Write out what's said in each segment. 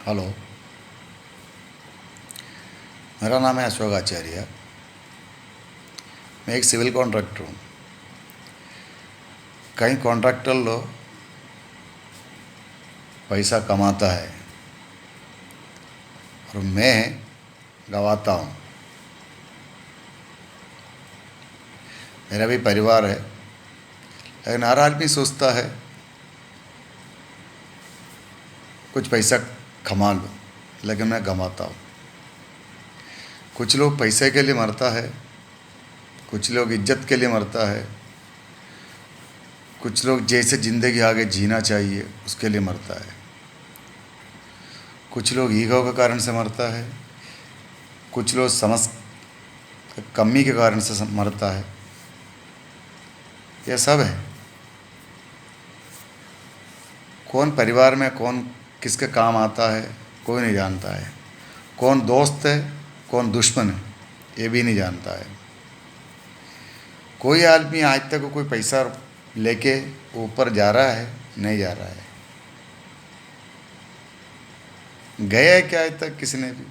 Hello. मेरा नाम है अशोक आचार्य। मैं एक सिविल कॉन्ट्रैक्टर हूँ। कहीं कॉन्ट्रैक्टर लोग पैसा कमाता है और मैं गवाता हूँ। मेरा भी परिवार है, लेकिन हर आदमी सोचता है कुछ पैसा कमा लो, लेकिन मैं गंवाता हूँ। कुछ लोग पैसे के लिए मरता है, कुछ लोग इज्जत के लिए मरता है, कुछ लोग जैसे ज़िंदगी आगे जीना चाहिए उसके लिए मरता है, कुछ लोग ईगो के कारण से मरता है, कुछ लोग समझ कमी के कारण से मरता है। यह सब है। कौन परिवार में कौन किसके काम आता है कोई नहीं जानता है। कौन दोस्त है कौन दुश्मन है ये भी नहीं जानता है। कोई आदमी आज तक कोई पैसा लेके ऊपर जा रहा है नहीं जा रहा है। गया है क्या आज तक किसी ने भी?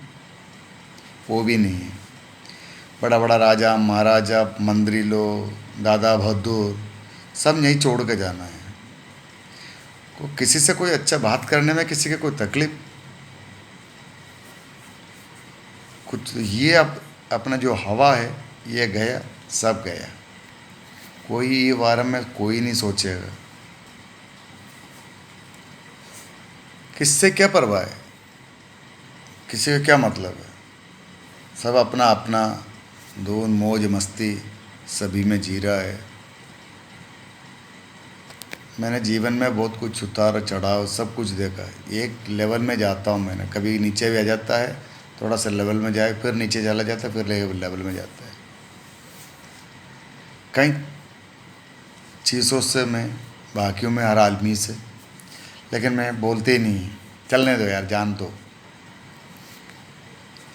वो भी नहीं है। बड़ा बड़ा राजा महाराजा मंत्री लोग दादा बहादुर सब यहीं छोड़ के जाना है। को किसी से कोई अच्छा बात करने में किसी के कोई तकलीफ कुछ ये अपना जो हवा है ये गया, सब गया। कोई ये बारे में कोई नहीं सोचेगा। किससे क्या परवाह है, किसी का क्या मतलब है। सब अपना अपना धून मौज मस्ती सभी में जी रहा है। मैंने जीवन में बहुत कुछ उतार चढ़ाव सब कुछ देखा है। एक लेवल में जाता हूँ, मैंने कभी नीचे भी आ जाता है, थोड़ा सा लेवल में जाए फिर नीचे चला जाता है, फिर लेवल में जाता है। कई चीज़ों से मैं बाकियों में हर आदमी से, लेकिन मैं बोलते ही नहीं। चलने दो यार, जान दो।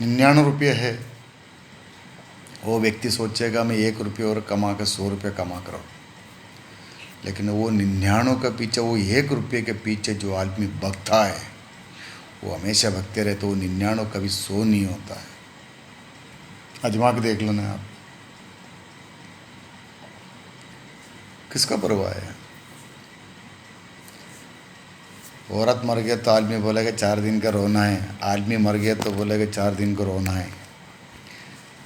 99 रुपये है, वो व्यक्ति सोचेगा मैं 1 रुपये और कमा कर 100 रुपये कमा कर, लेकिन वो 99 के पीछे वो 1 रुपये के पीछे जो आदमी भगता है वो हमेशा भगते रहते। वो 99 कभी 100 नहीं होता है। आजमा के देख लेना आप। किसका परवाह है। औरत मर गया तो आदमी बोलेगा 4 दिन का रोना है, आदमी मर गया तो बोलेगा 4 दिन को रोना है।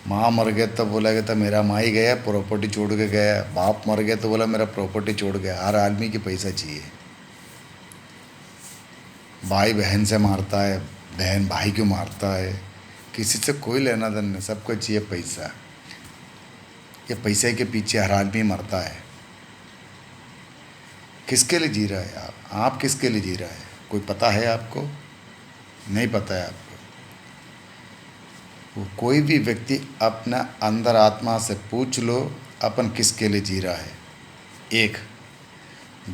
माँ मर गया तो बोलेगा तो मेरा माँ ही गया, प्रॉपर्टी छोड़ के गया। बाप मर गया तो बोला मेरा प्रॉपर्टी छोड़ गया। हर आदमी की पैसा चाहिए। भाई बहन से मारता है, बहन भाई को मारता है, किसी से कोई लेना देना नहीं, सबको चाहिए पैसा। ये पैसे के पीछे हर आदमी मरता है। किसके लिए जी रहा है आप किसके लिए जी रहा है कोई पता है आपको? नहीं पता है आपको। वो कोई भी व्यक्ति अपना अंदर आत्मा से पूछ लो अपन किसके लिए जी रहा है। एक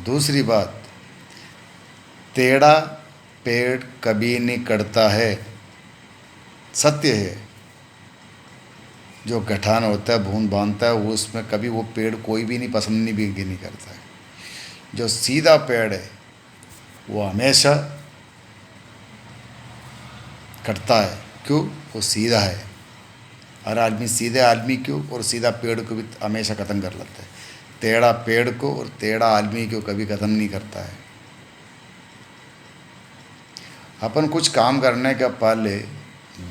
दूसरी बात, टेढ़ा पेड़ कभी नहीं कटता है, सत्य है। जो गठान होता है बूंद बांधता है वो उसमें कभी वो पेड़ कोई भी नहीं पसंद नहीं करता है। जो सीधा पेड़ है वो हमेशा कटता है। क्यों? वो सीधा है। हर आदमी सीधे आदमी को और सीधा पेड़ को भी हमेशा ख़त्म कर लेता है। टेढ़ा पेड़ को और टेढ़ा आदमी को कभी ख़त्म नहीं करता है। अपन कुछ काम करने के पहले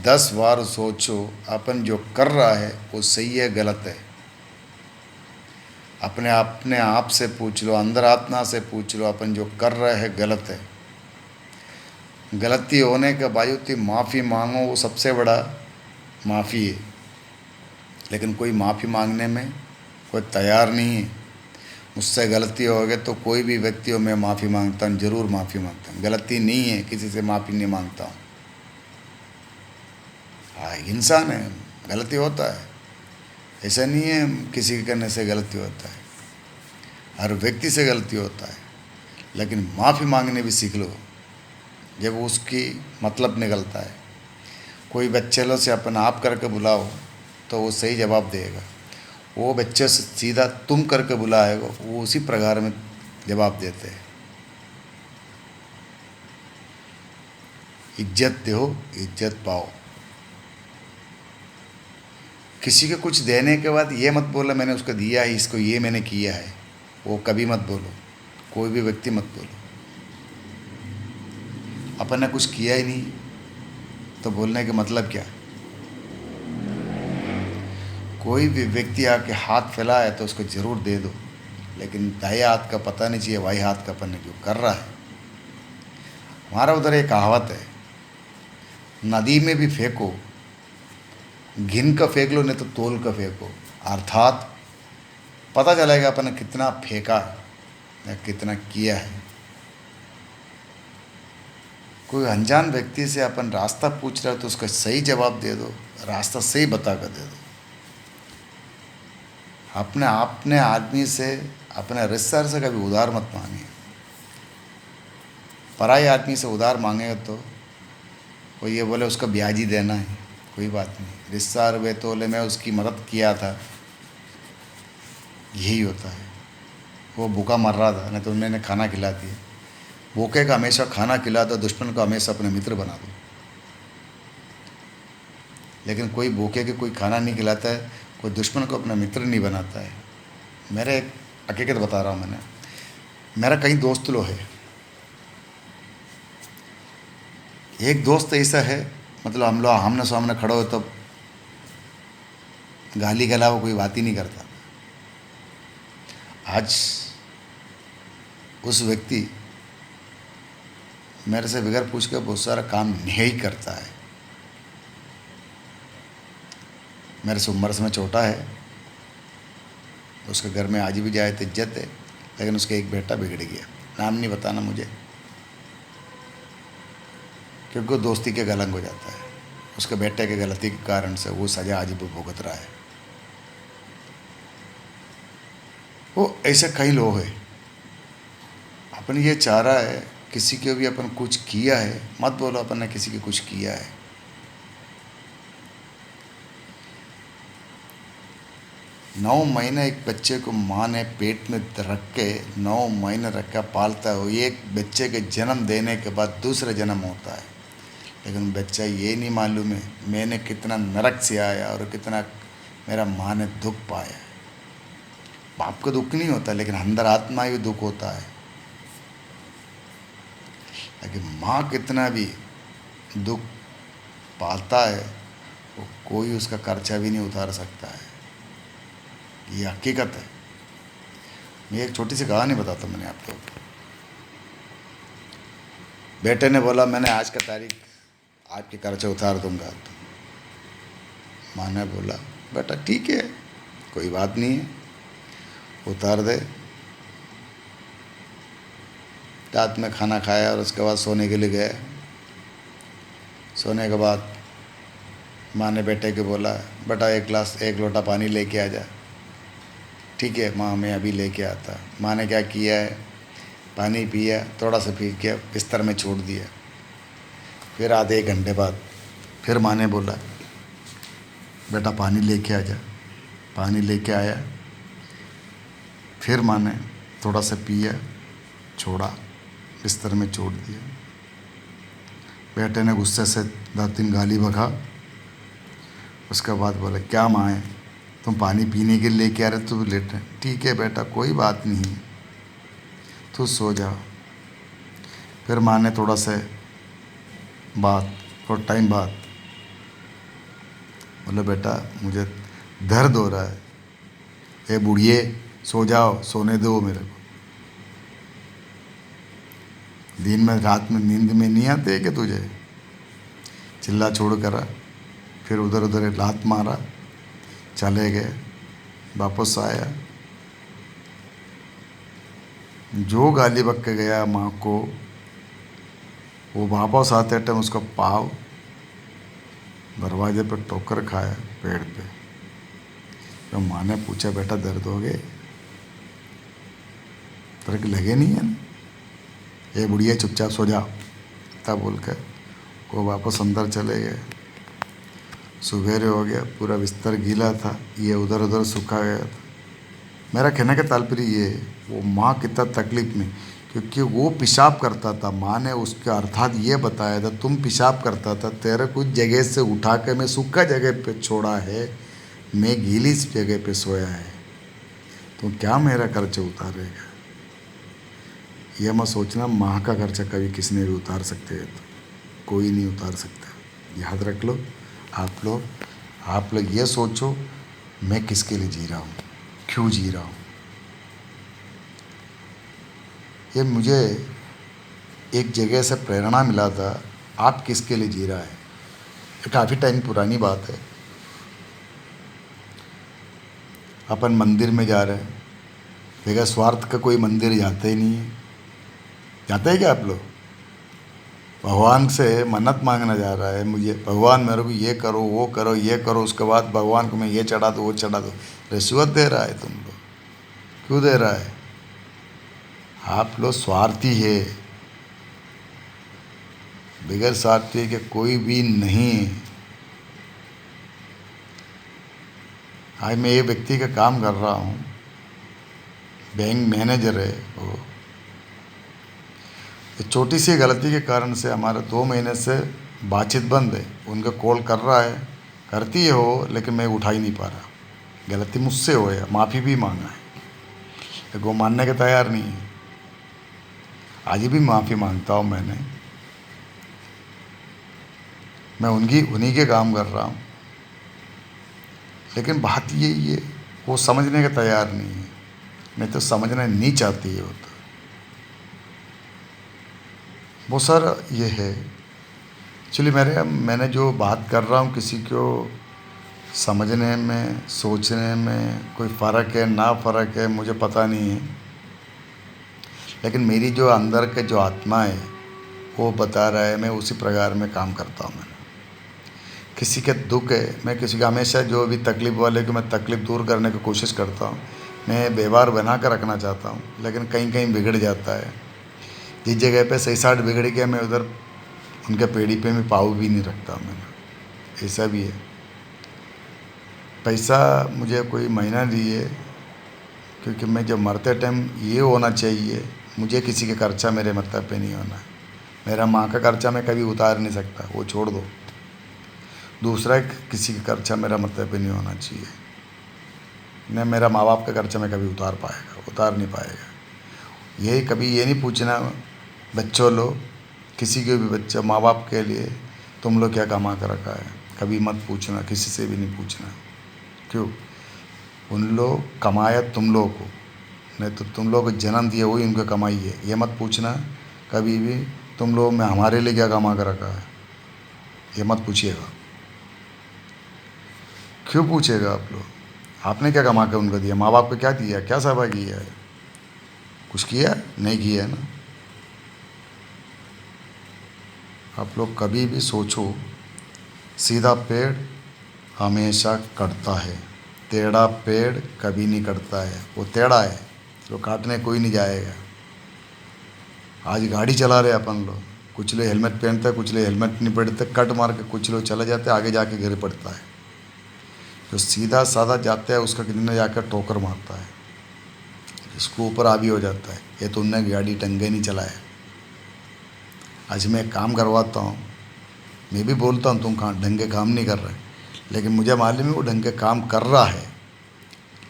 10 बार सोचो अपन जो कर रहा है वो सही है गलत है। अपने आप से पूछ लो, अंदर आत्मा से पूछ लो अपन जो कर रहे हैं गलत है। गलती होने के बावजूद माफ़ी मांगो, वो सबसे बड़ा माफ़ी है। लेकिन कोई माफ़ी मांगने में कोई तैयार नहीं है। मुझसे गलती हो गई तो कोई भी व्यक्ति हो मैं माफ़ी मांगता हूँ, ज़रूर माफ़ी मांगता हूँ। गलती नहीं है किसी से माफ़ी नहीं मांगता हूँ। हाँ, इंसान है, गलती होता है। ऐसा नहीं है किसी के करने से गलती होता है, हर व्यक्ति से गलती होता है। लेकिन माफ़ी मांगने भी सीख लो जब उसकी मतलब निकलता है। कोई बच्चे लो से अपन आप करके बुलाओ तो वो सही जवाब देगा। वो बच्चे से सीधा तुम करके बुलाएगा वो उसी प्रकार में जवाब देते हैं। इज्जत दो, इज्जत पाओ। किसी को कुछ देने के बाद ये मत बोलो मैंने उसको दिया है, इसको ये मैंने किया है, वो कभी मत बोलो। कोई भी व्यक्ति मत बोलो। अपन ने कुछ किया ही नहीं तो बोलने का मतलब क्या? कोई भी व्यक्ति आके हाथ फैलाए तो उसको ज़रूर दे दो, लेकिन दाएं हाथ का पता नहीं चाहिए बाएं हाथ का अपन ने जो कर रहा है। हमारा उधर एक कहावत है, नदी में भी फेंको, गिन का फेंक लो नहीं तो तोल का फेंको। अर्थात पता चलेगा अपन ने कितना फेंका या कितना किया है। कोई अनजान व्यक्ति से अपन रास्ता पूछ रहे हो तो उसका सही जवाब दे दो, रास्ता सही बता कर दे दो। अपने आदमी से, अपने रिश्तेदार से कभी उधार मत मांगिए। पराई आदमी से उधार मांगेगा तो वो ये बोले उसका ब्याज ही देना है, कोई बात नहीं, रिश्तेदार वे तो बोले मैं उसकी मदद किया था, यही होता है। वो भूखा मर रहा था नहीं तो उन्होंने खाना खिला दिया। भूखे का हमेशा खाना खिला दो, दुश्मन को हमेशा अपने मित्र बना दो। लेकिन कोई भूखे के कोई खाना नहीं खिलाता है, कोई दुश्मन को अपना मित्र नहीं बनाता है। मेरे एक हकीकत बता रहा हूँ मैंने, मेरा कई दोस्त लोग है। एक दोस्त ऐसा है, मतलब हम लोग आमने सामने खड़े हो तब गाली के अलावा कोई बात ही नहीं करता। आज उस व्यक्ति मेरे से बगैर पूछ के बहुत सारा काम नहीं करता है। मेरे से उम्र में छोटा है, उसके घर में आज भी जाए तो इज्जत है, लेकिन उसका एक बेटा बिगड़ गया। नाम नहीं बताना मुझे, क्योंकि वो दोस्ती के गलंग हो जाता है। उसके बेटे के गलती के कारण से वो सजा आज भी भुगत रहा है। वो ऐसे कई लोग हैं। अपन ये चाह रहा है किसी के भी अपन कुछ किया है, मत बोलो अपन ने किसी के कुछ किया है। 9 महीने एक बच्चे को माँ ने पेट में रख के 9 महीने रखा पालता है। एक बच्चे के जन्म देने के बाद दूसरा जन्म होता है, लेकिन बच्चा ये नहीं मालूम है मैंने कितना नरक से आया और कितना मेरा माँ ने दुख पाया है। बाप को दुख नहीं होता, लेकिन अंदर आत्मा ही दुख होता है। लेकिन माँ कितना भी दुख पाता है, वो कोई उसका खर्चा भी नहीं उतार सकता है। ये हकीकत है। मैं एक छोटी सी कहानी बताता हूँ मैंने आपको। बेटे ने बोला मैंने आज का तारीख आपके खर्चा उतार दूंगा। तो माँ ने बोला बेटा ठीक है, कोई बात नहीं है, उतार दे। रात में खाना खाया और उसके बाद सोने के लिए गए। सोने के बाद माँ ने बेटे को बोला बेटा एक लोटा पानी लेके आ जा। ठीक है माँ, मैं अभी लेके आता। माँ ने क्या किया है, पानी पिया, थोड़ा सा पी के बिस्तर में छोड़ दिया। फिर आधे 1 घंटे बाद फिर माँ ने बोला बेटा पानी लेके आ जा। पानी लेके आया, फिर माँ ने थोड़ा सा पिया, छोड़ा, बिस्तर में छोड़ दिया। बेटे ने गुस्से से 2-3 गाली बका। उसके बाद बोले क्या माँ है, तुम पानी पीने के लिए लेके आ रहे तो लेट रहे। ठीक है बेटा कोई बात नहीं, तू सो जा। फिर माँ ने थोड़ा टाइम बाद बोले बेटा मुझे दर्द हो रहा है, ए बुढ़िए सो जाओ, सोने दो मेरे को। दिन में रात में नींद में नहीं आते कि तुझे? चिल्ला छोड़ कर फिर उधर उधर लात मारा, चले गए। वापस आया, जो गाली बक के गया माँ को, वो वापस आते टाइम उसका पाँव दरवाजे पर ठोकर खाया पेड़ पे। तो माँ ने पूछा बेटा दर्द हो गए? तेरे को लगे नहीं है ना? ये बुढ़िया चुपचाप सो जा, तब बोल कर वो वापस अंदर चले गए। सवेरे हो गया, पूरा बिस्तर गीला था, ये उधर उधर सूखा गया था। मेरा कहने का तात्पर्य ये है, वो माँ कितना तकलीफ में, क्योंकि वो पेशाब करता था। माँ ने उसका अर्थात ये बताया था, तुम पेशाब करता था, तेरे कुछ जगह से उठा के मैं सूखा जगह पे छोड़ा है, मैं गीली जगह पे सोया है, तो क्या मेरा खर्चा उतारेगा? यह मत सोचना माँ का खर्चा कभी किसी ने भी उतार सकते हैं, तो कोई नहीं उतार सकता। याद रख लो। आप लोग ये सोचो, मैं किसके लिए जी रहा हूँ, क्यों जी रहा हूँ। ये मुझे एक जगह से प्रेरणा मिला था, आप किसके लिए जी रहा है। ये काफ़ी टाइम पुरानी बात है। अपन मंदिर में जा रहे हैं, बगैर स्वार्थ का कोई मंदिर जाता ही नहीं है। जाते हैं क्या आप लोग? भगवान से मन्नत मांगना जा रहा है, मुझे भगवान मेरे को ये करो, वो करो, ये करो, उसके बाद भगवान को मैं ये चढ़ा दूँ, वो चढ़ा दूँ। रिश्वत दे रहा है तुम लोग। क्यों दे रहा है? आप लोग स्वार्थी है। बगैर स्वार्थी के कोई भी नहीं। आज मैं ये व्यक्ति का काम कर रहा हूँ, बैंक मैनेजर है वो। एक छोटी सी गलती के कारण से हमारा 2 महीने से बातचीत बंद है। उनका कॉल कर रहा है, करती है हो, लेकिन मैं उठा ही नहीं पा रहा। गलती मुझसे हो है, माफ़ी भी मांगा है, लेकिन वो मानने के तैयार नहीं है। आज भी माफ़ी मांगता हूँ मैं उन्हीं के काम कर रहा हूँ, लेकिन बात यही है, वो समझने के तैयार नहीं है। नहीं तो समझना नहीं चाहती है वो तो। वो सर ये है एक्चुअली मैंने जो बात कर रहा हूँ, किसी को समझने में, सोचने में कोई फ़र्क है ना फ़र्क है मुझे पता नहीं है, लेकिन मेरी जो अंदर के जो आत्मा है वो बता रहा है, मैं उसी प्रकार में काम करता हूँ। मैंने किसी के दुख है, मैं किसी का हमेशा जो भी तकलीफ़ वाले को मैं तकलीफ़ दूर करने की कोशिश करता हूँ। मैं व्यवहार बना कर रखना चाहता हूँ, लेकिन कहीं कहीं बिगड़ जाता है। जिस जगह पे सही साइड बिगड़ गया, मैं उधर उनके पेड़ी पे मैं पाँव भी नहीं रखता। मैंने ऐसा भी है। पैसा मुझे कोई महीना दिए, क्योंकि मैं जब मरते टाइम ये होना चाहिए, मुझे किसी के खर्चा मेरे मतलब पे नहीं होना। मेरा माँ का खर्चा मैं कभी उतार नहीं सकता, वो छोड़ दो। दूसरा किसी का खर्चा मेरा मतलब पे नहीं होना चाहिए। न मेरा माँ बाप का खर्चा मैं कभी उतार नहीं पाएगा। यही कभी ये नहीं पूछना बच्चों लोग, किसी के भी बच्चा माँ बाप के लिए तुम लोग क्या कमा कर रखा है, कभी मत पूछना, किसी से भी नहीं पूछना। क्यों? उन लोग कमाया तुम लोग को, नहीं तो तुम लोग को जन्म दिया वही उनका कमाई है। ये मत पूछना कभी भी तुम लोग में हमारे लिए क्या कमा कर रखा है, ये मत पूछिएगा। क्यों पूछेगा आप लोग? आपने क्या कमा के उनको दिया? माँ बाप को क्या दिया, क्या सेवा किया है? कुछ किया? नहीं किया है ना। आप लोग कभी भी सोचो, सीधा पेड़ हमेशा कटता है, टेढ़ा पेड़ कभी नहीं कटता है। वो टेढ़ा है तो काटने कोई नहीं जाएगा। आज गाड़ी चला रहे अपन लोग, कुछ लोग हेलमेट पहनते हैं, कुछ लोग हेलमेट नहीं पहनते, कट मार के कुछ लोग चले जाते हैं, आगे जाके गिर पड़ता है। जो सीधा साधा जाता है उसका कितने जाकर ठोकर मारता है, इसको ऊपर आभी हो जाता है। ये तो उनने गाड़ी ढंगे नहीं चलाया। आज मैं एक काम करवाता हूँ, मैं भी बोलता हूँ तुम ढंग के काम नहीं कर रहे, लेकिन मुझे मालूम है वो ढंग के काम कर रहा है,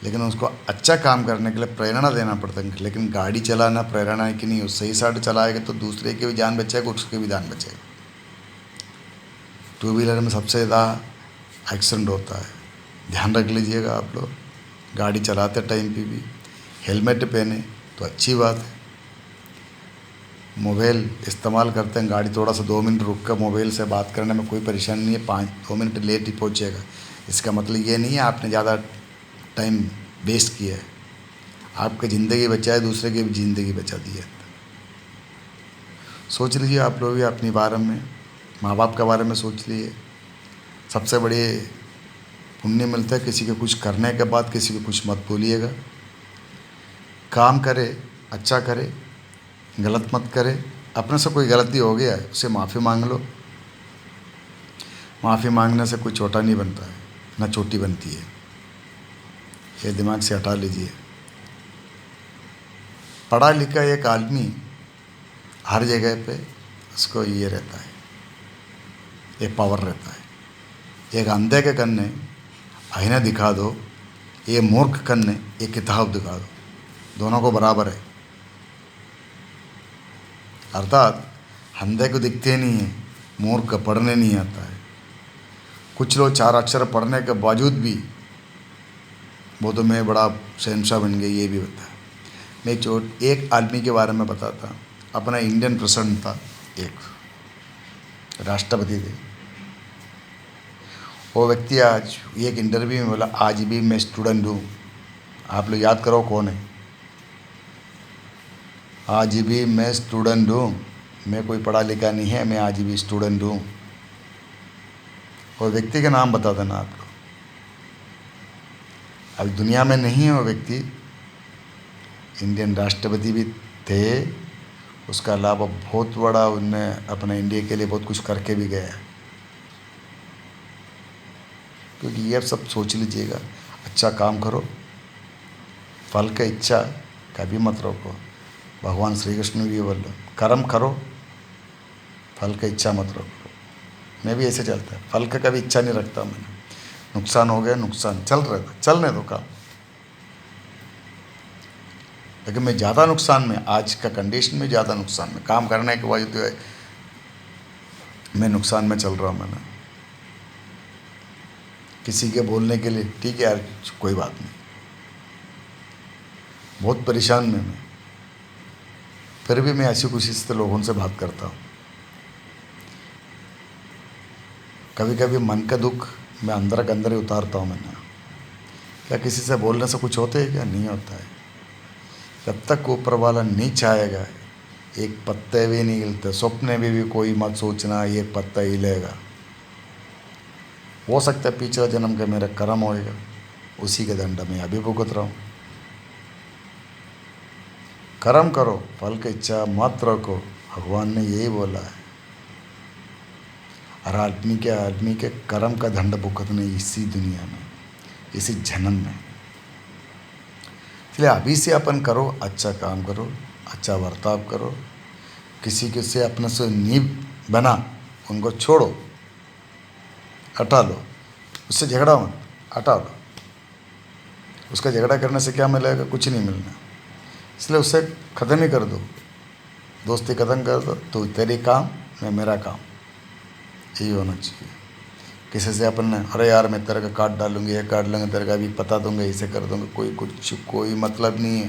लेकिन उसको अच्छा काम करने के लिए प्रेरणा देना पड़ता है। लेकिन गाड़ी चलाना प्रेरणा है कि नहीं, वो सही साइड चलाएगा तो दूसरे की भी जान बचेगा, उसकी भी जान बचेगा। 2 व्हीलर में सबसे ज़्यादा एक्सीडेंट होता है, ध्यान रख लीजिएगा आप लोग। गाड़ी चलाते टाइम पे भी हेलमेट पहने तो अच्छी बात है। मोबाइल इस्तेमाल करते हैं, गाड़ी थोड़ा सा 2 मिनट रुक कर मोबाइल से बात करने में कोई परेशानी नहीं है। 2 मिनट लेट ही पहुँचेगा, इसका मतलब ये नहीं है आपने ज़्यादा टाइम वेस्ट किया है। आपकी ज़िंदगी बचाए, दूसरे की भी ज़िंदगी बचा दी है। सोच लीजिए आप लोग भी अपने बारे में, माँ बाप के बारे में सोच लिए। सबसे बड़े पुण्य मिलता है किसी के कुछ करने के बाद किसी को कुछ मत बोलिएगा। काम करे, अच्छा करे, गलत मत करे। अपने से कोई गलती हो गया है उससे माफ़ी मांग लो। माफ़ी मांगने से कोई छोटा नहीं बनता है, ना छोटी बनती है। ये दिमाग से हटा लीजिए। पढ़ा लिखा एक आदमी हर जगह पे उसको ये रहता है, ये पावर रहता है। एक अंधे के कन्ने आईना दिखा दो, ये मूर्ख कन्ने ये किताब दिखा दो, दोनों को बराबर है। अर्थात अंधे को दिखते नहीं है, मूर्ख पढ़ने नहीं आता है। कुछ लोग 4 अक्षर पढ़ने के बावजूद भी वो तो मैं बड़ा शहंशाह बन गया, ये भी होता है। मैं एक आदमी के बारे में बताता। अपना इंडियन प्रेसिडेंट था, एक राष्ट्रपति थे। वो व्यक्ति आज एक इंटरव्यू में बोला, आज भी मैं स्टूडेंट हूँ। आप लोग याद करो कौन है? आज भी मैं स्टूडेंट हूँ, मैं कोई पढ़ा लिखा नहीं है, मैं आज भी स्टूडेंट हूँ। वो व्यक्ति का नाम बता देना आप लोग। अब दुनिया में नहीं है वो व्यक्ति, इंडियन राष्ट्रपति भी थे, उसका अलावा बहुत बड़ा उनने अपने इंडिया के लिए बहुत कुछ करके भी गया। क्योंकि ये सब सोच लीजिएगा, अच्छा काम करो, फल का इच्छा कभी मत रोको। भगवान श्री कृष्ण भी बोल, कर्म करो, फल का इच्छा मत रोको। मैं भी ऐसे चलता है, फल का कभी इच्छा नहीं रखता मैंने। नुकसान हो गया, नुकसान चल रहा था, चलने दो काम। लेकिन मैं ज़्यादा नुकसान में, आज का कंडीशन में ज़्यादा नुकसान में, काम करने के बाद जो है मैं नुकसान में चल रहा हूँ। मैंने किसी के बोलने के लिए, ठीक है यार कोई बात नहीं, बहुत परेशान में मैं, फिर भी मैं ऐसी कोशिश से लोगों से बात करता हूँ। कभी कभी मन का दुख मैं अंदर के अंदर ही उतारता हूँ। मैंने क्या किसी से बोलने से कुछ होता है? क्या नहीं होता है। जब तक ऊपर वाला नहीं चाहेगा, एक पत्ते भी नहीं हिलते। स्वप्ने में भी कोई मत सोचना एक पत्ता हिलेगा। हो सकता है पिछले जन्म का मेरा कर्म होएगा, उसी के दंड में अभी भुगत रहा हूँ। कर्म करो, फल की इच्छा मत रखो, भगवान ने यही बोला है। हर आदमी के कर्म का दंड भुगतने इसी दुनिया में, इसी जन्म में। इसलिए अभी से अपन करो, अच्छा काम करो, अच्छा बर्ताव करो। किसी के से अपने से नींव बना, उनको छोड़ो, हटा लो, उससे झगड़ा मत, हटा लो। उसका झगड़ा करने से क्या मिलेगा? कुछ नहीं मिलना। इसलिए उससे ख़त्म ही कर दो, दोस्ती ख़त्म कर दो। तो तेरी काम, मैं मेरा काम, यही होना चाहिए। किसी से अपन ने, अरे यार मैं तेरे का काट डालूंगी, ये काट लूँगा, तेरे का भी पता दूंगा, ऐसे कर दूंगा, कोई मतलब नहीं है।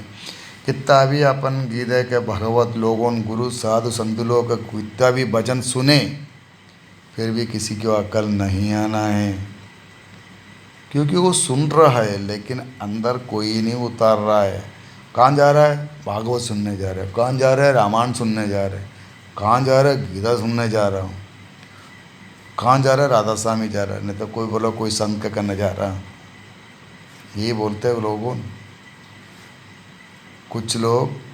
कितना भी अपन गीता के भगवत लोगों, गुरु साधु संत लोग कितना भी भजन सुने, फिर भी किसी को अकल नहीं आना है। क्योंकि वो सुन रहा है लेकिन अंदर कोई नहीं उतार रहा है। कहाँ जा रहा है? भागवत सुनने जा रहा है। कहाँ जा रहा है? रामायण सुनने जा रहा है। कहाँ जा रहा है? गीता सुनने जा रहा हूँ। कहाँ जा रहा है? राधा स्वामी जा रहा है। नहीं तो कोई बोलो कोई संत का करने जा रहा है। ये बोलते हैं लोगों। कुछ लोग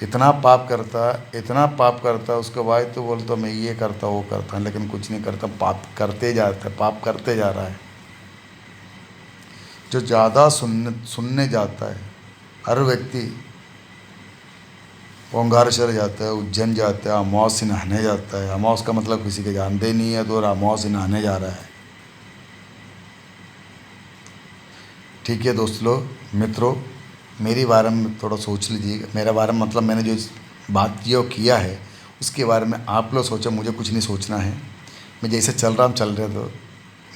इतना पाप करता है, उसके बाद तो बोलता मैं ये करता वो करता, लेकिन कुछ नहीं करता, पाप करते जा रहा है। जो ज़्यादा सुनने जाता है, हर व्यक्ति ओंकारेश्वर जाता है, उज्जैन जाता है, अमावस नहाने जाता है। अमावस का मतलब किसी के जानते नहीं है, तो अमावस नहाने जा रहा है। ठीक है दोस्त लोग, मित्रों, मेरे बारे में थोड़ा सोच लीजिएगा। मेरे बारे में मतलब मैंने जो बात किया है उसके बारे में आप लोग सोचो, मुझे कुछ नहीं सोचना है। मैं जैसे चल रहा हूँ चल रहे, तो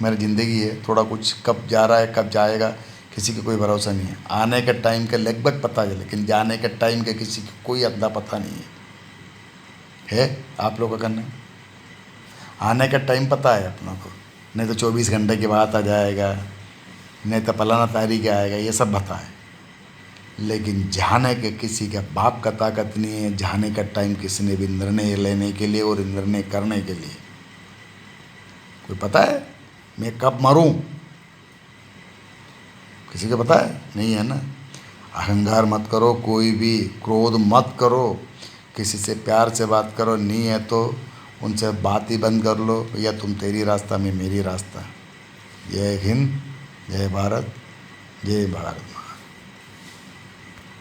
मेरी ज़िंदगी है। थोड़ा कुछ कब जा रहा है कब जाएगा किसी का कोई भरोसा नहीं है। आने के टाइम का लगभग पता है, लेकिन जाने के टाइम का किसी को कोई अद्दा पता नहीं है। आप लोगों का करना, आने का टाइम पता है अपनों को, नहीं तो 24 घंटे के बाद आ जाएगा, नहीं तो फलाना तारीख आएगा, ये सब पता है। लेकिन जाने के किसी का बाप का ताकत नहीं है। जाने का टाइम किसी ने भी निर्णय लेने के लिए और निर्णय करने के लिए कोई पता है मैं कब मरूं? किसी को पता है? नहीं है ना। अहंकार मत करो, कोई भी क्रोध मत करो, किसी से प्यार से बात करो, नहीं है तो उनसे बात ही बंद कर लो। या तुम तेरी रास्ता, मैं मेरी रास्ता। जय हिंद, जय भारत, जय भारत।